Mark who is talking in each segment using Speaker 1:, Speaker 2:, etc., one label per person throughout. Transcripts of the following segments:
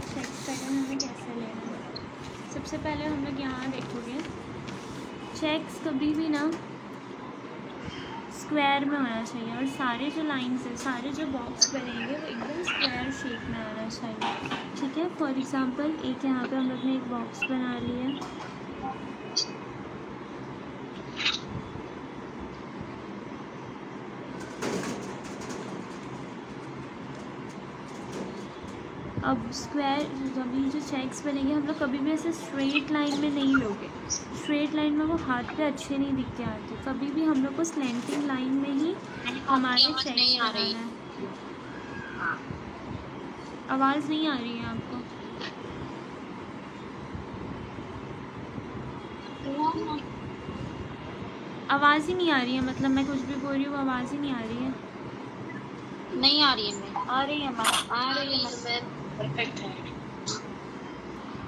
Speaker 1: Checks pattern हमें कैसे लेना है। सबसे पहले हम लोग यहाँ देखोगे चेक्स कभी भी ना स्क्वायर में होना चाहिए और सारे जो लाइंस है, सारे जो बॉक्स बनेंगे वो एकदम स्क्वायर शेप में आना चाहिए। ठीक है, फॉर एग्जांपल एक यहाँ पे हम लोग ने एक बॉक्स बना लिया। अब स्क्वायर कभी जो चेक्स बनेंगे हम लोग कभी भी ऐसे स्ट्रेट लाइन में नहीं लोगे। स्ट्रेट लाइन में वो हाथ पे अच्छे नहीं दिख के आते। कभी भी हम लोग को स्लैंटिंग लाइन में ही हमारे चेक्स बनाना है। आवाज़ नहीं आ रही है आपको? आवाज़ ही नहीं आ रही है, मतलब मैं कुछ भी बोल रही हूँ आवाज़ ही नहीं आ रही है।
Speaker 2: नहीं आ रही है मैं, आ रही है मैम, आ रही है मैम, परफेक्ट है।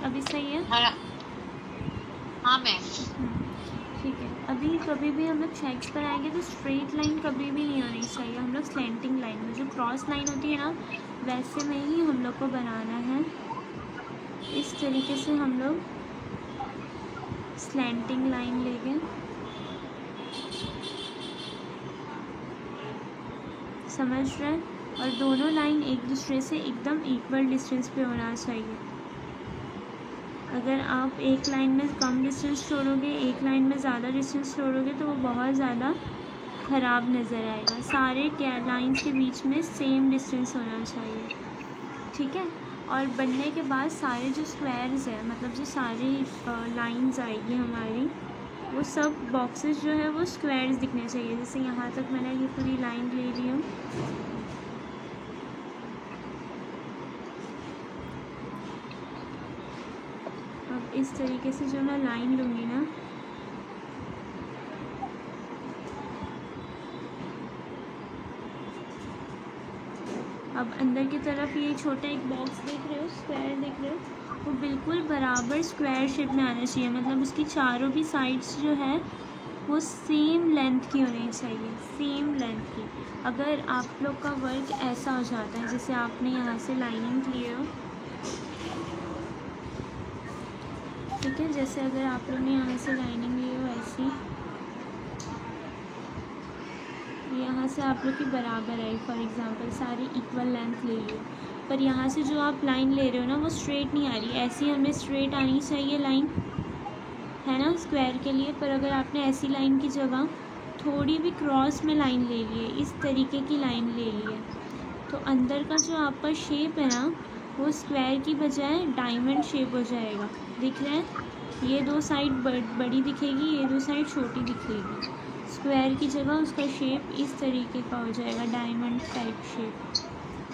Speaker 1: अभी सही है?
Speaker 2: हाँ मैम।
Speaker 1: ठीक है, अभी कभी भी हम लोग चेक्स बनाएंगे तो स्ट्रेट लाइन कभी भी नहीं होनी चाहिए। हम लोग स्लैंटिंग लाइन में, जो क्रॉस लाइन होती है ना वैसे में ही हम लोग को बनाना है। इस तरीके से हम लोग स्लैंटिंग लाइन लेंगे। समझ रहे हैं? और दोनों लाइन एक दूसरे से एकदम इक्वल डिस्टेंस पे होना चाहिए। अगर आप एक लाइन में कम डिस्टेंस छोड़ोगे, एक लाइन में ज़्यादा डिस्टेंस छोड़ोगे तो वो बहुत ज़्यादा ख़राब नज़र आएगा। सारे लाइंस के बीच में सेम डिस्टेंस होना चाहिए। ठीक है, और बनने के बाद सारे जो स्क्वायर्स हैं, मतलब जो सारी लाइंस आएगी हमारी, वो सब बॉक्सेस जो है वो स्क्वायर्स दिखने चाहिए। जैसे यहाँ तक मैंने ये पूरी लाइन ले ली हूँ। अब इस तरीके से जो मैं लाइन लूँगी ना, अब अंदर की तरफ ये छोटा एक बॉक्स देख रहे हो, स्क्वायर देख रहे हो, वो बिल्कुल बराबर स्क्वायर शेप में आना चाहिए। मतलब उसकी चारों भी साइड्स जो है वो सेम लेंथ की होनी चाहिए, सेम लेंथ की। अगर आप लोग का वर्क ऐसा हो जाता है, जैसे आपने यहाँ से लाइनिंग लिए हो, ठीक है, जैसे अगर आप लोग ने यहाँ से लाइनिंग ली हो ऐसी, यहाँ से आप लोग की बराबर है, फॉर एग्ज़ाम्पल सारी इक्वल लेंथ ले ली, पर यहाँ से जो आप लाइन ले रहे हो ना वो स्ट्रेट नहीं आ रही। ऐसी हमें स्ट्रेट आनी चाहिए लाइन, है ना, स्क्वायर के लिए। पर अगर आपने ऐसी लाइन की जगह थोड़ी भी क्रॉस में लाइन ले ली है, इस तरीके की लाइन ले ली है, तो अंदर का जो आपका शेप है ना वो स्क्वायर की बजाय डायमंड शेप हो जाएगा। दिख रहा है? ये दो साइड बड़ी दिखेगी, ये दो साइड छोटी दिखेगी। स्क्वायर की जगह उसका शेप इस तरीके का हो जाएगा, डायमंड टाइप शेप।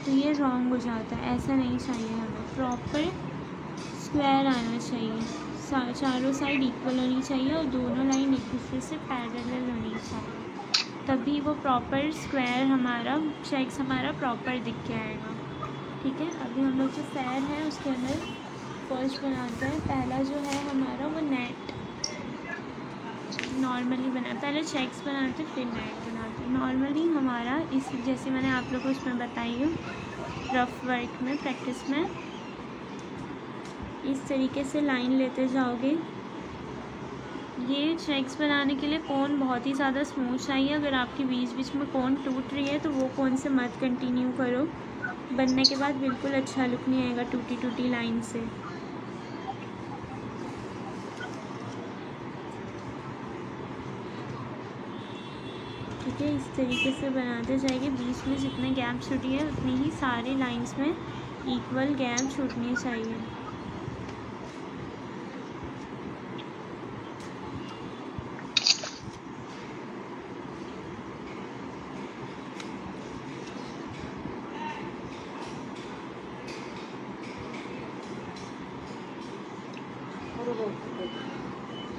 Speaker 1: तो ये रॉन्ग हो जाता है, ऐसा नहीं चाहिए हमें। प्रॉपर स्क्वायर आना चाहिए, चारों साइड इक्वल होनी चाहिए और दोनों लाइन एक दूसरे से पैरेलल होनी चाहिए, तभी वो प्रॉपर स्क्वायर हमारा चेक्स हमारा प्रॉपर दिख के आएगा। ठीक है, अभी हम लोग जो फैन है उसके अंदर फर्स्ट बनाते हैं। पहला जो है हमारा वो नेट नॉर्मली बना, पहले चेक्स बनाते फिर नेट बनाते। नॉर्मली हमारा इस, जैसे मैंने आप लोगों को उसमें बताई हूँ रफ वर्क में, प्रैक्टिस में, इस तरीके से लाइन लेते जाओगे। ये चेक्स बनाने के लिए कोन बहुत ही ज़्यादा स्मूथ चाहिए। अगर आपकी बीच बीच में कोन टूट रही है तो वो कोन से मत कंटिन्यू करो, बनने के बाद बिल्कुल अच्छा लुक नहीं आएगा टूटी टूटी लाइन से। ठीक है, इस तरीके से बनाते जाएंगे। बीच में जितने गैप छूटी है उतनी ही सारी लाइंस में इक्वल गैप छूटनी चाहिए।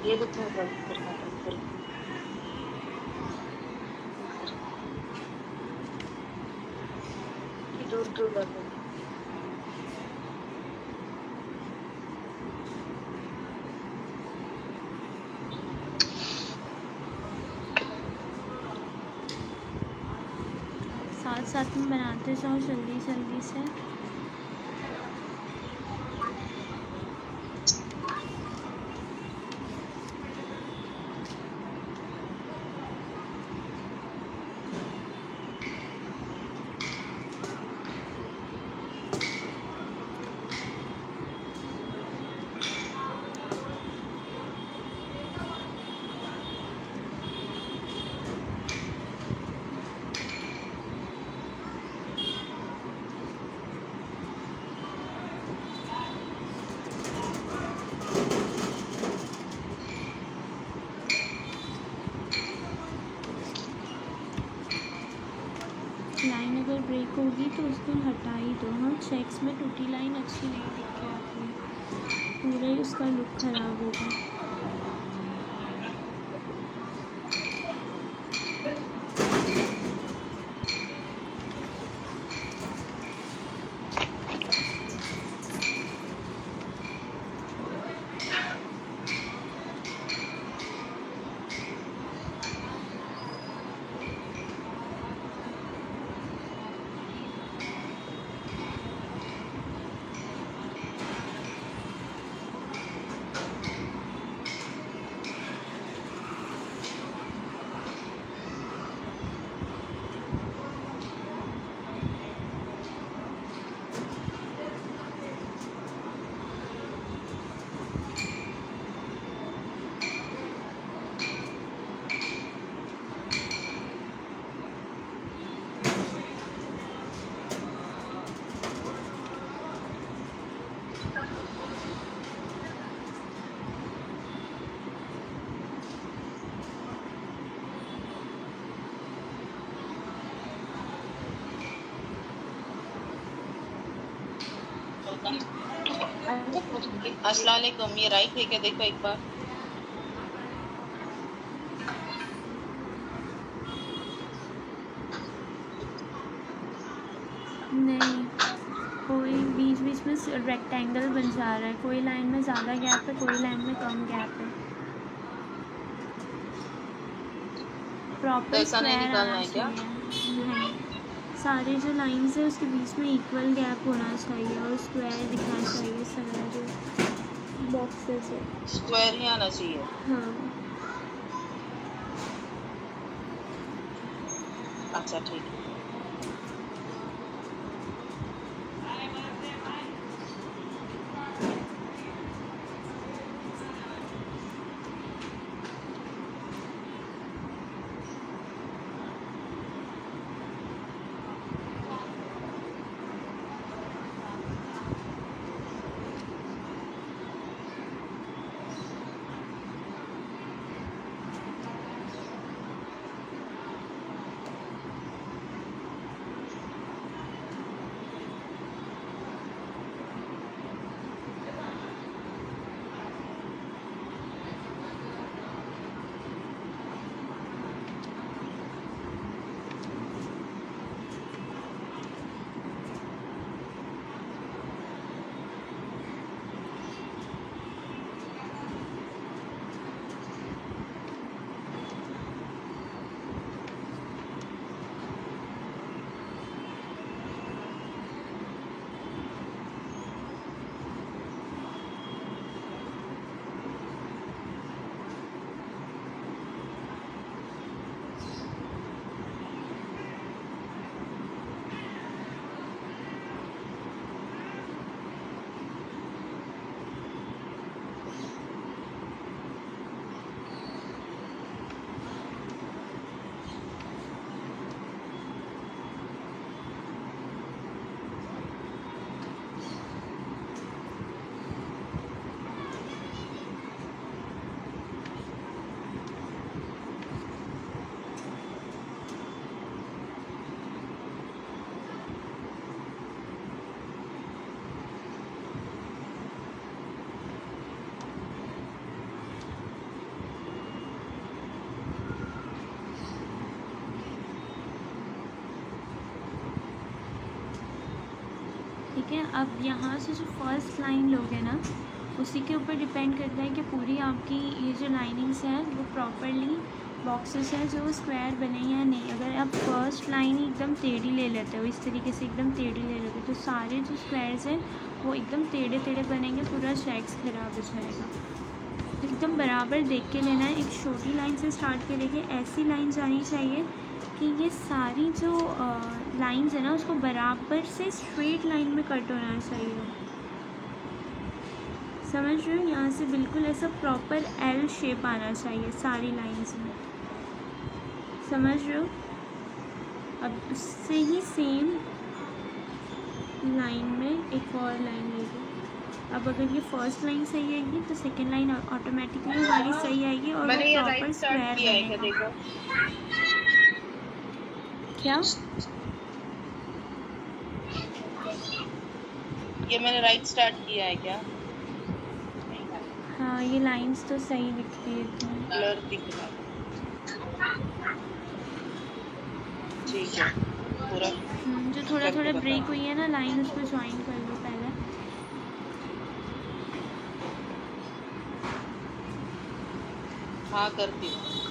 Speaker 2: ये तो दूर लगो। साथ साथ में बनाते जाओ जल्दी जल्दी से।
Speaker 1: थिक होगी तो उसको हटा ही दो। हाँ, चेक्स में टूटी लाइन अच्छी नहीं दिखती आपको, पूरा ही उसका लुक ख़राब होगा।
Speaker 3: अस्सलाम वालेकुम, ये राइट है क्या? देखो एक बार।
Speaker 1: नहीं, कोई बीच बीच में रेक्टेंगल बन जा रहा है, कोई लाइन में ज़्यादा गैप है, कोई लाइन में कम गैप है। प्रॉपर
Speaker 3: ऐसा नहीं
Speaker 1: स्क्वायर
Speaker 3: निकालना
Speaker 1: आना
Speaker 3: है क्या?
Speaker 1: चाहिए। नहीं, सारे जो लाइंस है उसके बीच में इक्वल गैप होना चाहिए और स्क्वायर दिखना चाहिए सारा जो बॉक्सेस है।
Speaker 3: स्क्वायर ही आना चाहिए।
Speaker 1: हाँ,
Speaker 3: अच्छा ठीक है।
Speaker 1: ठीक है। अब यहाँ से जो फर्स्ट लाइन लोगे ना, उसी के ऊपर डिपेंड करता है कि पूरी आपकी ये जो लाइनिंग्स हैं वो प्रॉपरली बॉक्सेस हैं जो स्क्वायर बने या नहीं। अगर आप फर्स्ट लाइन ही एकदम टेढ़ी ले लेते हो, इस तरीके से एकदम टेढ़ी ले लोगे, तो सारे जो स्क्वायर्स हैं वो एकदम टेढ़े टेढ़े बनेंगे, पूरा चेक्स ख़राब हो जाएगा। तो एकदम बराबर देख के लेना है। एक छोटी लाइन से स्टार्ट करेंगे, ऐसी लाइन जानी चाहिए कि ये सारी जो लाइंस है ना उसको बराबर से स्ट्रेट लाइन में कट होना चाहिए। समझ रहे हो? यहाँ से बिल्कुल ऐसा प्रॉपर एल शेप आना चाहिए सारी लाइंस में। समझ रहे हो? अब उससे ही सेम लाइन में एक और लाइन लेगी। अब अगर ये फर्स्ट लाइन सही आएगी तो सेकेंड लाइन ऑटोमेटिकली हमारी सही आएगी और वो प्रॉपर स्क्वायर बनेगा। क्या?
Speaker 3: ये मैंने राइट स्टार्ट किया है क्या?
Speaker 1: हाँ, ये लाइंस तो सही दिख रही है तुम्हें।
Speaker 3: ब्लर दिख रहा है। ठीक है, पूरा
Speaker 1: जो थोड़ा
Speaker 3: करके
Speaker 1: थोड़ा
Speaker 3: बता।
Speaker 1: ब्रेक हुई है ना लाइन, उसको ज्वाइन कर लो पहले।
Speaker 3: हाँ करती हूँ।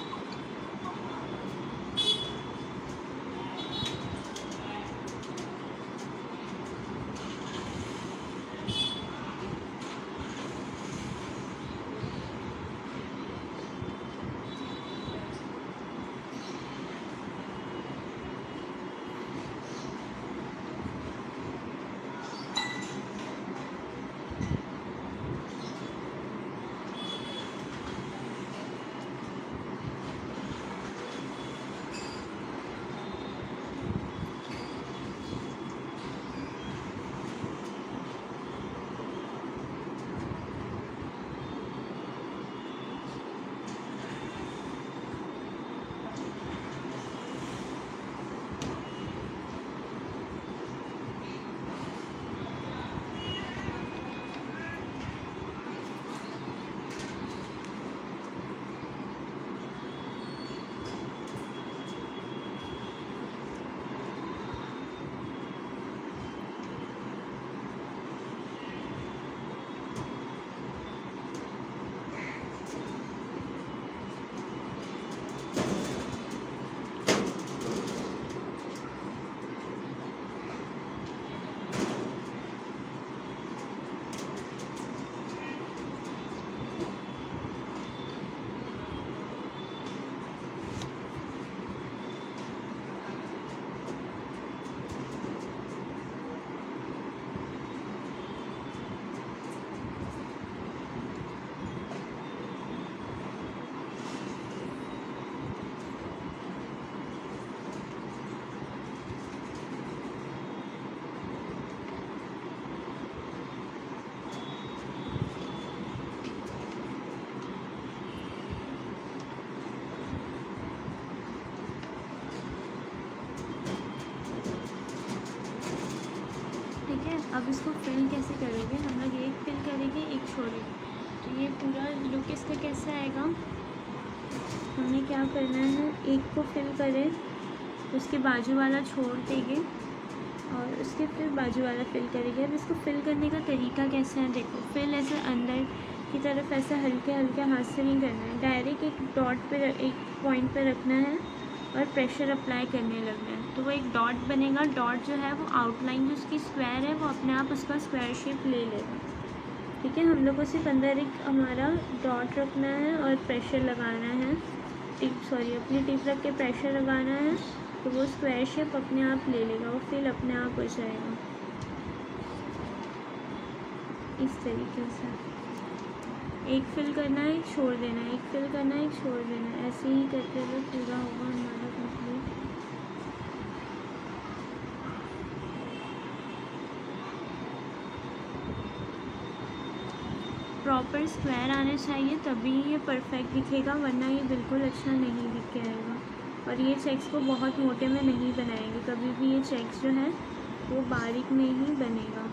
Speaker 1: ठीक है, अब इसको फिल कैसे करोगे? हम लोग एक फिल करेंगे, एक छोड़ेंगे। तो ये पूरा लुक इसका कैसा आएगा? हमें क्या करना है, एक को फिल करें, उसके बाजू वाला छोड़ देंगे और उसके फिर बाजू वाला फिल करेंगे। अब इसको फिल करने का तरीका कैसा है देखो। फिल ऐसे अंदर की तरफ ऐसे हल्के हल्के हाथ से नहीं करना है, डायरेक्ट एक डॉट पे, एक पॉइंट पे रखना है और प्रेशर अप्लाई करने लगना है। तो वो एक डॉट बनेगा। डॉट जो है वो आउटलाइन जो उसकी स्क्वायर है वो अपने आप उसका स्क्वायर शेप ले लेगा। ठीक है, हम लोग को सिर्फ अंदर एक हमारा डॉट रखना है और प्रेशर लगाना है। अपनी टिप रख के प्रेशर लगाना है तो वो स्क्वायर शेप अपने आप ले लेगा, वो फिल अपने आप हो जाएगा। इस तरीके से एक फिल करना है, एक छोड़ देना है, एक फिल करना है, एक छोड़ देना है। ऐसे ही करते हुए पूरा होगा हमारा कंप्लीट। प्रॉपर स्क्वायर आने चाहिए तभी ये परफेक्ट दिखेगा, वरना ये बिल्कुल अच्छा नहीं दिख के आएगा। और ये चेक्स को बहुत मोटे में नहीं बनाएंगे कभी भी। ये चेक्स जो है वो बारीक में ही बनेगा।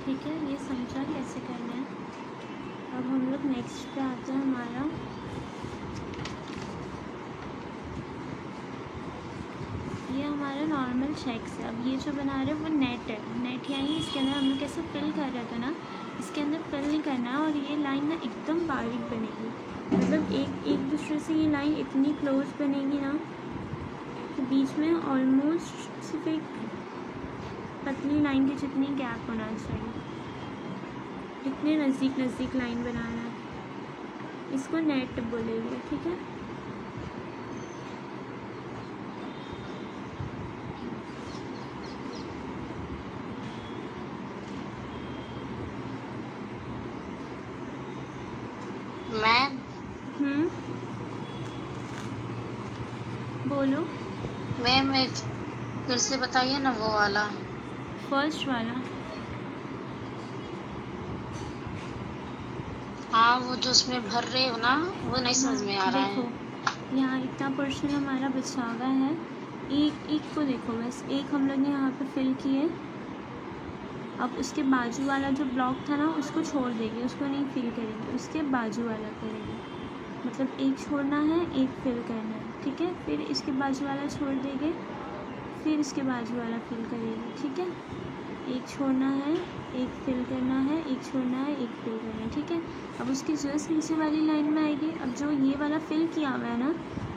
Speaker 1: ठीक है, ये समझा कैसे करना है। अब हम लोग नेक्स्ट पे आते हैं हमारा ये हमारा नॉर्मल चेक्स है। अब ये जो बना रहे हैं वो नेट है। नेट यानी इसके अंदर हम लोग कैसे फिल कर रहे थे ना, इसके अंदर फिल नहीं करना है। और ये लाइन ना एकदम बारीक बनेगी, मतलब एक दूसरे से ये लाइन इतनी क्लोज बनेगी ना कि बीच में ऑलमोस्ट सिर्फ एक पतली लाइन की जितनी गैप होना चाहिए। इतने नज़दीक लाइन बनाना है, इसको नेट बोलेंगे। ठीक है,
Speaker 2: मैम
Speaker 1: बोलो।
Speaker 2: मैम एक फिर से बताइए ना वो वाला।
Speaker 1: फर्स्ट वाला,
Speaker 2: हाँ वो जो उसमें भर रहे हो ना वो नहीं समझ में आ रहा है।
Speaker 1: देखो यहाँ इतना पोर्शन हमारा बचा हुआ है, एक को देखो, बस एक हम लोग ने यहाँ पे फिल किए। अब उसके बाजू वाला जो ब्लॉक था ना उसको छोड़ देंगे, उसको नहीं फिल करेंगे, उसके बाजू वाला करेंगे। मतलब एक छोड़ना है, एक फिल करना है। ठीक है, फिर इसके बाजू वाला छोड़ देंगे, फिर इसके बाजू वाला फिल करेंगे। ठीक है, एक छोड़ना है, एक फिल करना है, एक छोड़ना है, एक फिल करना है। ठीक है, अब उसकी जस्ट नीचे वाली लाइन में आएगी। अब जो ये वाला फिल किया हुआ है ना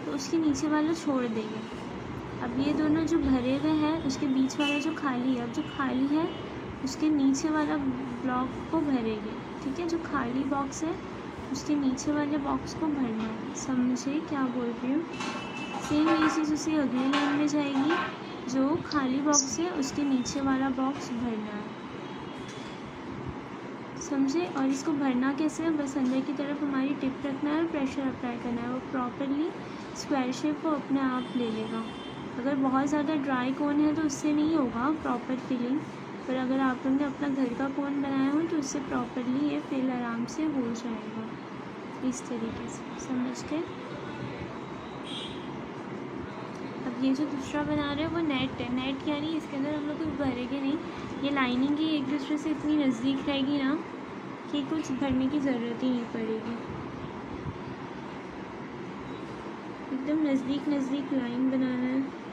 Speaker 1: तो उसके नीचे वाला छोड़ देंगे। अब ये दोनों जो भरे हुए हैं उसके बीच वाला जो खाली है, अब जो खाली है उसके नीचे वाला ब्लॉक को भरेंगे। ठीक है, जो खाली बॉक्स है उसके नीचे वाले बॉक्स को भरना है। समझे क्या बोल रही हूँ? सेम ये चीज़ उसी अगली लाइन में जाएगी, जो खाली बॉक्स है उसके नीचे वाला बॉक्स भरना है। समझे? और इसको भरना कैसे है, बस अंदर की तरफ हमारी टिप रखना है और प्रेशर अप्लाई करना है। वो प्रॉपरली स्क्वायर शेप को अपने आप ले लेगा। अगर बहुत ज़्यादा ड्राई कोन है तो उससे नहीं होगा प्रॉपर फिलिंग, पर अगर आप लोग ने अपना घर का कोन बनाया हो तो उससे प्रॉपरली ये फिल आराम से हो जाएगा। इस तरीके से समझ के। अब ये जो दूसरा बना रहे हैं वो नेट है। नेट यानी इसके अंदर हम लोग कुछ भरेंगे नहीं, ये लाइनिंग ही एक दूसरे से इतनी नज़दीक रहेगी ना कि कुछ भरने की ज़रूरत ही नहीं पड़ेगी। एकदम नज़दीक लाइन बनाना है।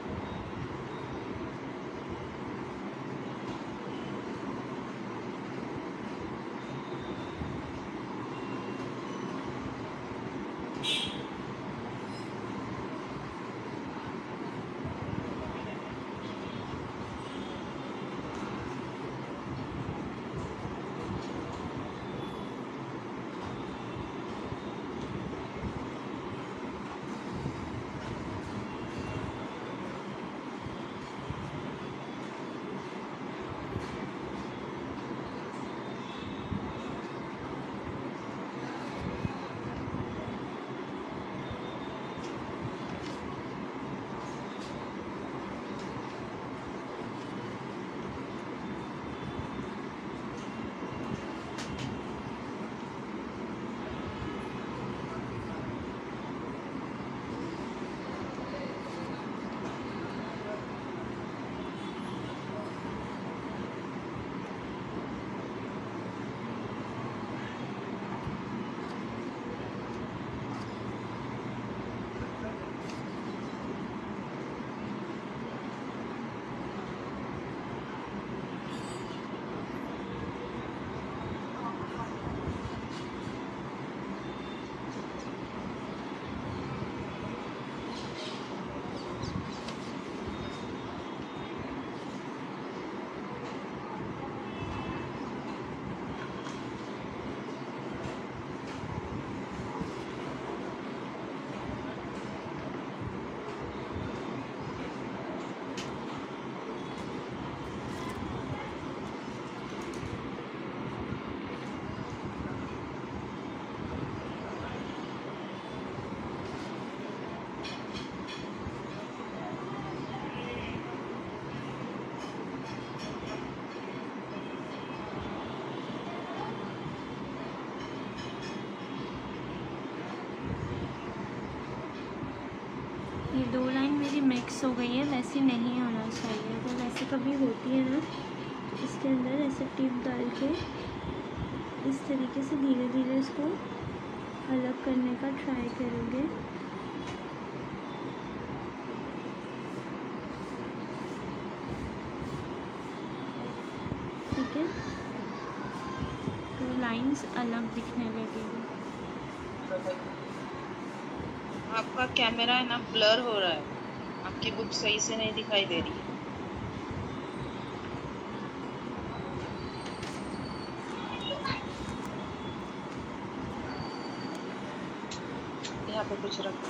Speaker 1: ये दो लाइन मेरी मिक्स हो गई है, वैसे नहीं होना चाहिए। अगर वैसे कभी होती है ना इसके अंदर ऐसे टिप डाल के इस तरीके से धीरे धीरे इसको अलग करने का ट्राई करोगे। ठीक है, तो लाइंस अलग दिखने लगेगी।
Speaker 3: आपका कैमरा है ना ब्लर हो रहा है, आपकी बुक सही से नहीं दिखाई दे रही है। यहाँ पे कुछ रखो।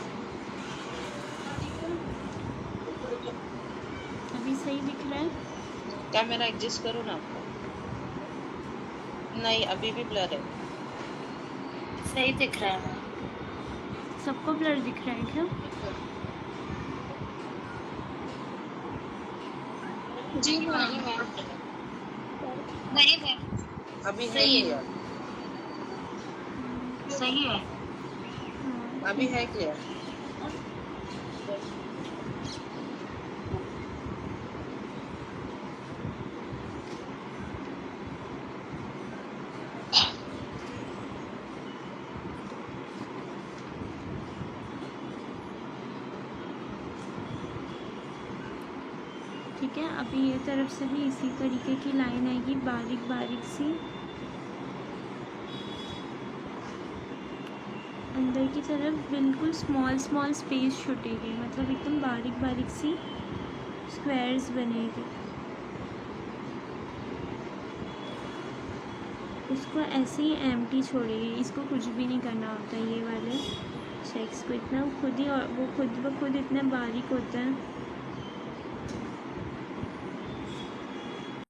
Speaker 1: अभी सही दिख रहा है?
Speaker 3: कैमरा एडजस्ट करो ना आपको। नहीं, अभी भी ब्लर है।
Speaker 2: सही दिख रहा है।
Speaker 1: सबको ब्लर दिख रहा है क्या?
Speaker 2: जी नहीं मैम, नहीं मैम,
Speaker 3: अभी है
Speaker 2: सही है।
Speaker 3: क्लियर?
Speaker 2: सही है।
Speaker 1: हाँ,
Speaker 3: अभी है क्लियर?
Speaker 1: ठीक है, अभी ये तरफ से भी इसी तरीके की लाइन आएगी, बारीक बारीक सी। अंदर की तरफ बिल्कुल स्मॉल स्मॉल स्पेस छूटेगी, मतलब एकदम बारीक बारीक सी स्क्वायर्स बनेगी। इसको ऐसे ही एम्प्टी छोड़ेगी, इसको कुछ भी नहीं करना होता। ये वाले चेक्स को इतना खुद ही, और वो खुद ब खुद इतने बारीक होते हैं।